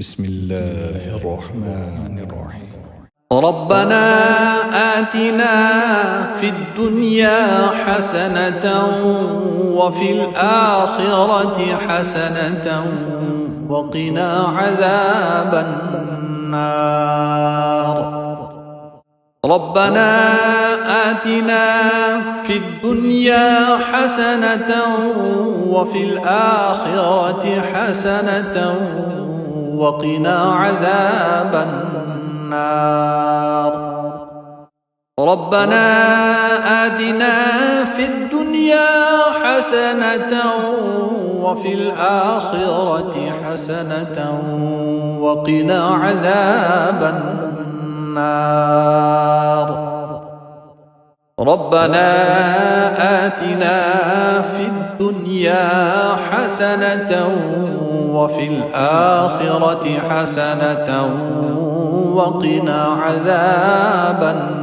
بسم الله الرحمن الرحيم. ربنا آتنا في الدنيا حسنة وفي الآخرة حسنة وقنا عذاب النار. ربنا آتنا في الدنيا حسنة وفي الآخرة حسنة وقنا عذاب النار. ربنا آتنا في الدنيا حسنة وفي الآخرة حسنة وقنا عذاب النار. ربنا آتنا في الدنيا حسنة وفي الآخرة حسنة وقنا عذاب النار.